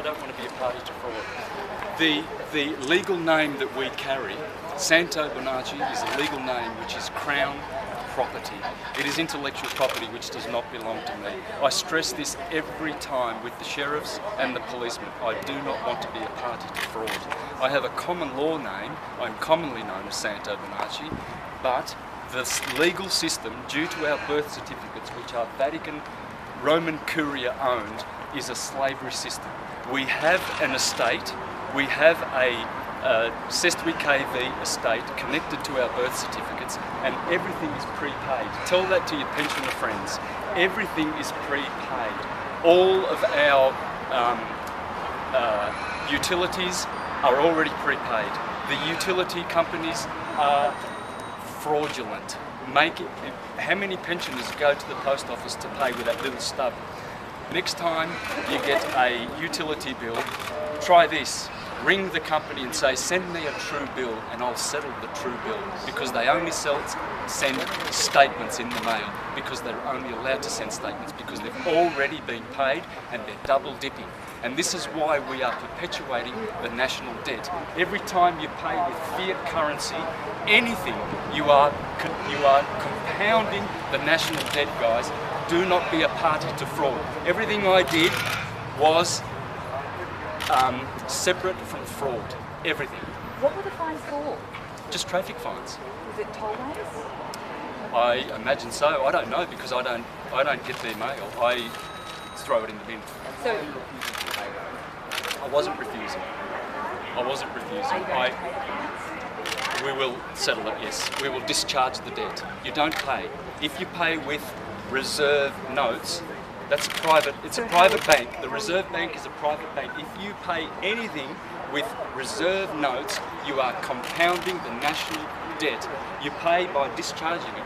I don't want to be a party to fraud. The legal name that we carry, Santos Bonacci, is a legal name which is Crown property. It is intellectual property which does not belong to me. I stress this every time with the sheriffs and the policemen. I do not want to be a party to fraud. I have a common law name. I'm commonly known as Santos Bonacci, but the legal system, due to our birth certificates, which are Vatican Roman Curia owned, is a slavery system. We have an estate, we have a Sestwi KV estate connected to our birth certificates, and everything is prepaid. Tell that to your pensioner friends. Everything is prepaid. All of our utilities are already prepaid. The utility companies are fraudulent. How many pensioners go to the post office to pay with that little stub? Next time you get a utility bill, try this. Ring the company and say, send me a true bill and I'll settle the true bill, because they only send statements in the mail, because they're only allowed to send statements because they've already been paid and they're double dipping. And this is why we are perpetuating the national debt. Every time you pay with fiat currency, anything, you are compounding the national debt, guys. Do not be a party to fraud. Everything I did was separate from fraud. Everything. What were the fines for? Just traffic fines. Was it tollways? I imagine so. I don't know, because I don't get their mail. I throw it in the bin. So I wasn't refusing. are you going to pay the fines? We will settle it, yes. We will discharge the debt. You don't pay. If you pay with reserve notes, that's private. It's a private bank. The Reserve Bank is a private bank. If you pay anything with reserve notes, you are compounding the national debt. You pay by discharging it.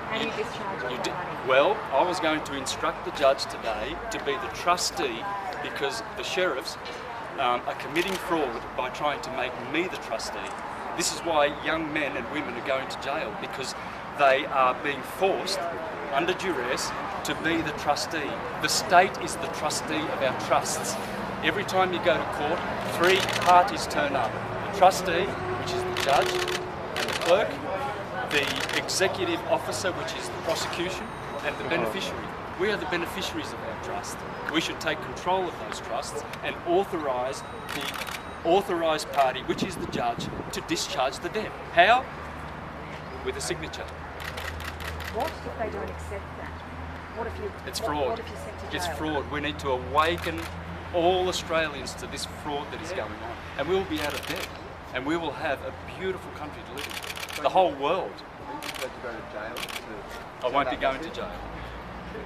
How do you discharge it? Well, I was going to instruct the judge today to be the trustee, because the sheriffs are committing fraud by trying to make me the trustee. This is why young men and women are going to jail, because they are being forced under duress to be the trustee. The state is the trustee of our trusts. Every time you go to court, three parties turn up. The trustee, which is the judge, and the clerk, the executive officer, which is the prosecution, and the beneficiary. We are the beneficiaries of our trust. We should take control of those trusts and authorise the authorised party, which is the judge, to discharge the debt. How? With a signature. What if they don't accept that? What if you? It's fraud. What if you're sent to jail? It's fraud. We need to awaken all Australians to this fraud that is going on, and we will be out of debt, and we will have a beautiful country to live in. The whole world. To go to jail. I won't be going to jail.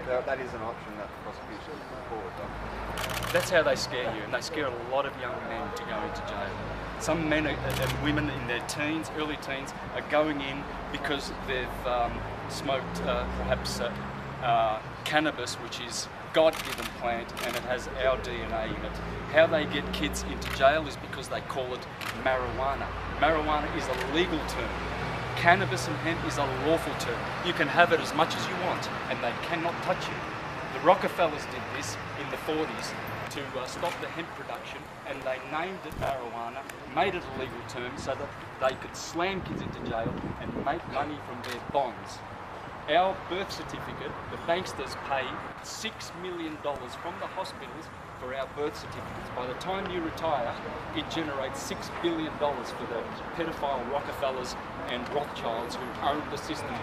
That is an option that the prosecution put forward. That's how they scare you, and they scare a lot of young men to go into jail. Some men and women in their teens, early teens, are going in because they've smoked perhaps cannabis, which is God-given plant, and it has our DNA in it. How they get kids into jail is because they call it marijuana. Marijuana is a legal term. Cannabis and hemp is a lawful term. You can have it as much as you want, and they cannot touch you. The Rockefellers did this in the 40s to stop the hemp production, and they named it marijuana, made it a legal term so that they could slam kids into jail and make money from their bonds. Our birth certificate, the banksters pay $6 million from the hospitals for our birth certificates. By the time you retire, it generates $6 billion for the pedophile Rockefellers and Rothschilds who own the system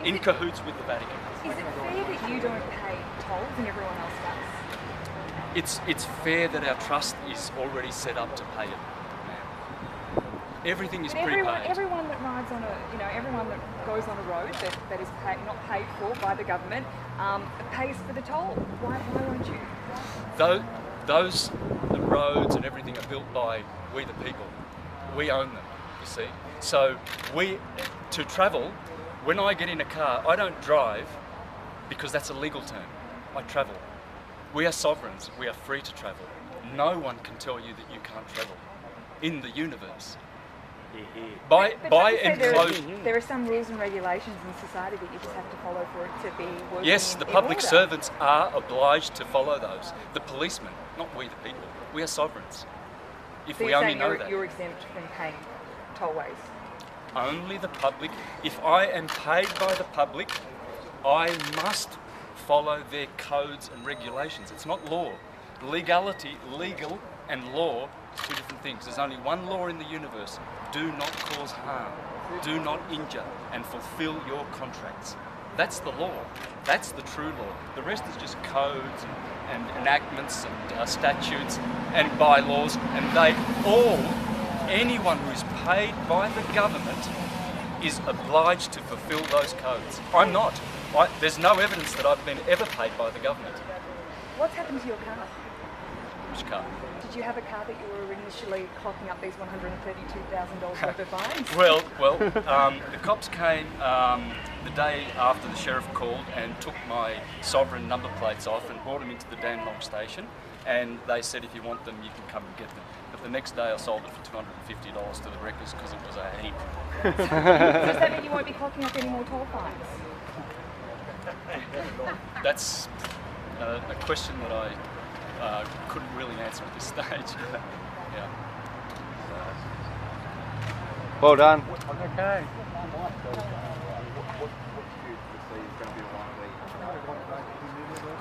in cahoots with the Vatican. Is it fair that you don't pay tolls and everyone else does? It's fair that our trust is already set up to pay it. Everything is prepaid. Everyone that rides on everyone that goes on a road that is not paid for by the government pays for the toll. Why won't you? The roads and everything are built by we the people. We own them, you see. So to travel, when I get in a car, I don't drive because that's a legal term. I travel. We are sovereigns. We are free to travel. No one can tell you that you can't travel in the universe. By Like you said, enclosure. there are some rules and regulations in society that you just have to follow for it to be working. Yes, the in public order. servants are obliged to follow those. The policemen, not we the people. We are sovereigns. If So we you're only saying know you're, that. you're exempt from paying tollways. Only the public. If I am paid by the public, I must follow their codes and regulations. It's not law. Legality, legal and law, two different things. There's only one law in the universe. Do not cause harm. Do not injure and fulfill your contracts. That's the law. That's the true law. The rest is just codes and enactments and statutes and bylaws, and they all, anyone who's paid by the government is obliged to fulfill those codes. I'm not. There's no evidence that I've been ever paid by the government. What's happened to your car? Which car? Did you have a car that you were initially clocking up these $132,000 worth of fines? Well, the cops came the day after the sheriff called and took my sovereign number plates off and brought them into the Dandenong station, and they said if you want them you can come and get them. But the next day I sold it for $250 to the wreckers because it was a heap. Does that mean you won't be clocking up any more toll fines? That's a question that I couldn't really answer at this stage. Yeah. Well done. Okay.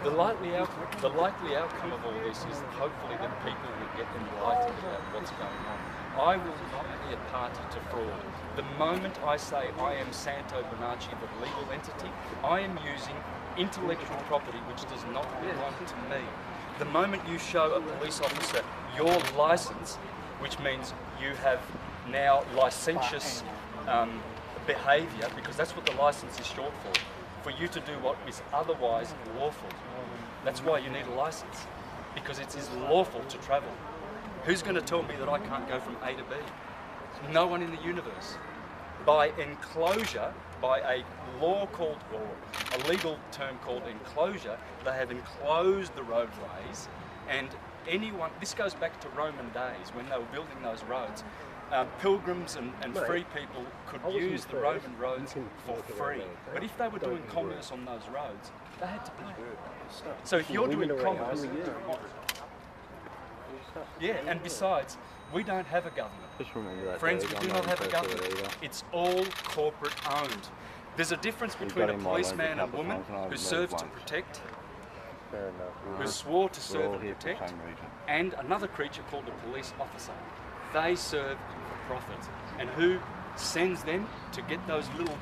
The likely outcome of all this is hopefully that people will get enlightened about what's going on. I will not be a party to fraud. The moment I say I am Santos Bonacci, the legal entity, I am using intellectual property which does not belong to me. The moment you show a police officer your license, which means you have now licentious behaviour, because that's what the license is short for you to do what is otherwise lawful. That's why you need a license, because it is lawful to travel. Who's going to tell me that I can't go from A to B? No one in the universe. By enclosure, by a law called, or a legal term called enclosure, they have enclosed the roadways, and anyone, this goes back to Roman days when they were building those roads. Pilgrims and free people could use the Roman roads for free. But if they were doing commerce on those roads, they had to pay. So if you're doing commerce, yeah, and besides, we don't have a government. Just remember that. Friends, we do not have a government. It's all corporate owned. There's a difference between a policeman and woman who serves to protect, who swore to serve and protect, and another creature called a police officer. They serve for profit. And who sends them to get those little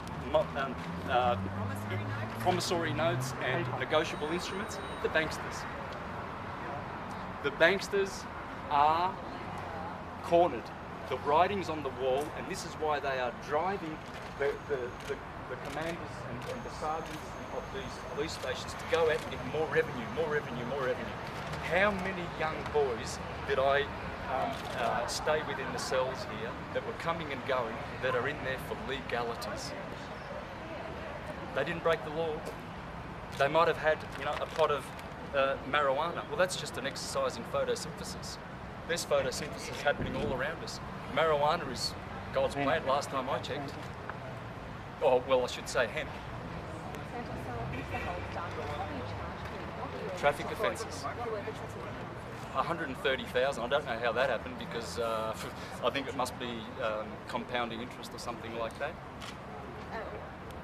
promissory notes and negotiable instruments? The banksters. The banksters are cornered. The writing's on the wall, and this is why they are driving the commanders and the sergeants of these police stations to go out and get more revenue, more revenue, more revenue. How many young boys did I stay within the cells here that were coming and going that are in there for legalities? They didn't break the law. They might have had, a pot of marijuana. Well, that's just an exercise in photosynthesis. There's photosynthesis happening all around us. Marijuana is God's plant last time I checked. Oh, well, I should say hemp. Traffic offences. 130,000. I don't know how that happened because I think it must be compounding interest or something like that.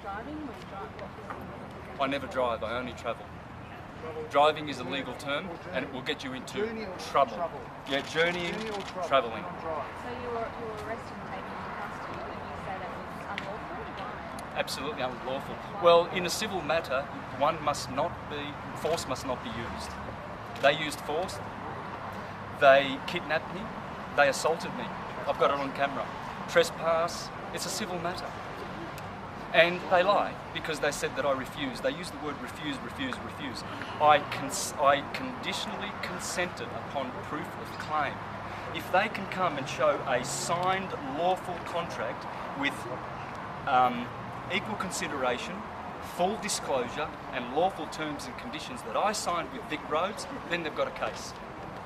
Driving or I never drive, I only travel. Driving is a legal term and it will get you into trouble. Yeah, journeying, travelling. So you were arrested and taken into custody, and you say that was unlawful? Absolutely unlawful. Well, in a civil matter, force must not be used. They used force, they kidnapped me, they assaulted me. I've got it on camera. Trespass, it's a civil matter. And they lie because they said that I refused. They used the word refuse, refuse, refuse. I conditionally consented upon proof of claim. If they can come and show a signed lawful contract with equal consideration, full disclosure and lawful terms and conditions that I signed with Vic Roads, then they've got a case.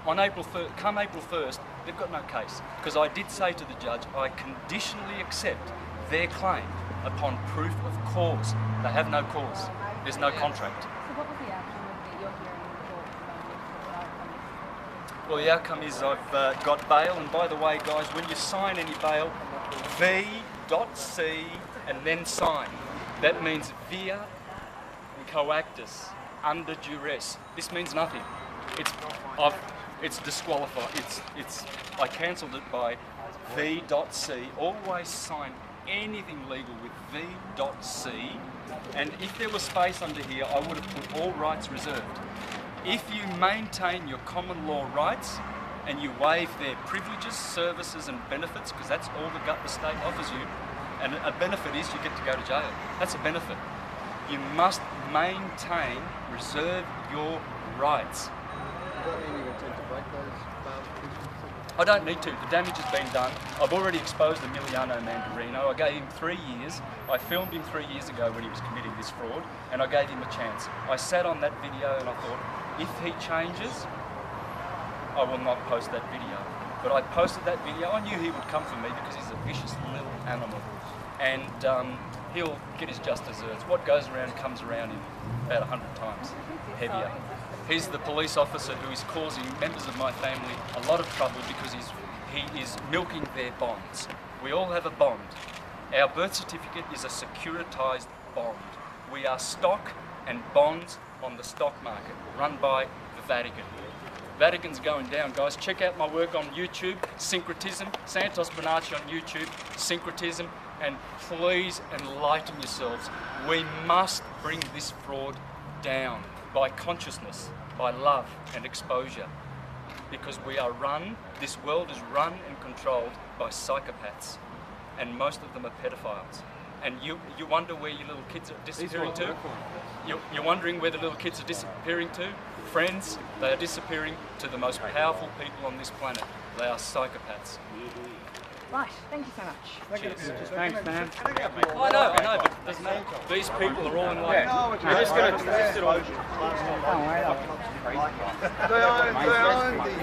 On come April 1st, they've got no case. Because I did say to the judge, I conditionally accept their claim upon proof of cause. They have no cause. There's no contract. So what was the outcome of your hearing in court at the moment? Well, the outcome is I've got bail, and by the way, guys, when you sign any bail, v.c and then sign. That means via coactus, under duress. This means nothing. It's disqualified. I cancelled it by v.c. Always sign anything legal with v.c. And if there was space under here, I would have put all rights reserved. If you maintain your common law rights and you waive their privileges, services and benefits, because that's all the state offers you, and a benefit is you get to go to jail. That's a benefit. You must maintain, reserve your rights. Does that mean you intend to break those I don't need to. The damage has been done. I've already exposed Emiliano Mandarino. I gave him 3 years. I filmed him 3 years ago when he was committing this fraud, and I gave him a chance. I sat on that video and I thought, if he changes, I will not post that video. But I posted that video. I knew he would come for me because he's a vicious little animal. And he'll get his just desserts. What goes around comes around in about 100 times heavier. He's the police officer who is causing members of my family a lot of trouble because he is milking their bonds. We all have a bond. Our birth certificate is a securitized bond. We are stock and bonds on the stock market, run by the Vatican. Vatican's going down, guys. Check out my work on YouTube, Syncretism, Santos Bonacci on YouTube, Syncretism, and please enlighten yourselves. We must bring this fraud down by consciousness, by love and exposure, because we are run, this world is run and controlled by psychopaths, and most of them are pedophiles. And you wonder where your little kids are disappearing to? You're wondering where the little kids are disappearing to? Friends, they are disappearing to the most powerful people on this planet. They are psychopaths. Right, thank you so much. Cheers. Thanks, man. I know, but doesn't matter. These people are all in line. We're just going to twist it all.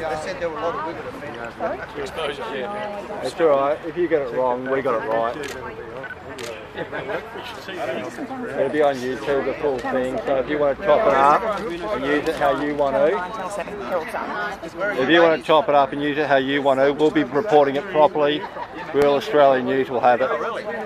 They said there were a lot of women offended. Exposure, yeah. It's all right. If you get it wrong, we got it right. It'll be on YouTube, the full thing. So if you want to chop it up and use it how you want to, if you want to chop it up and use it how you want to, we'll be reporting it properly. Real Australian News will have it.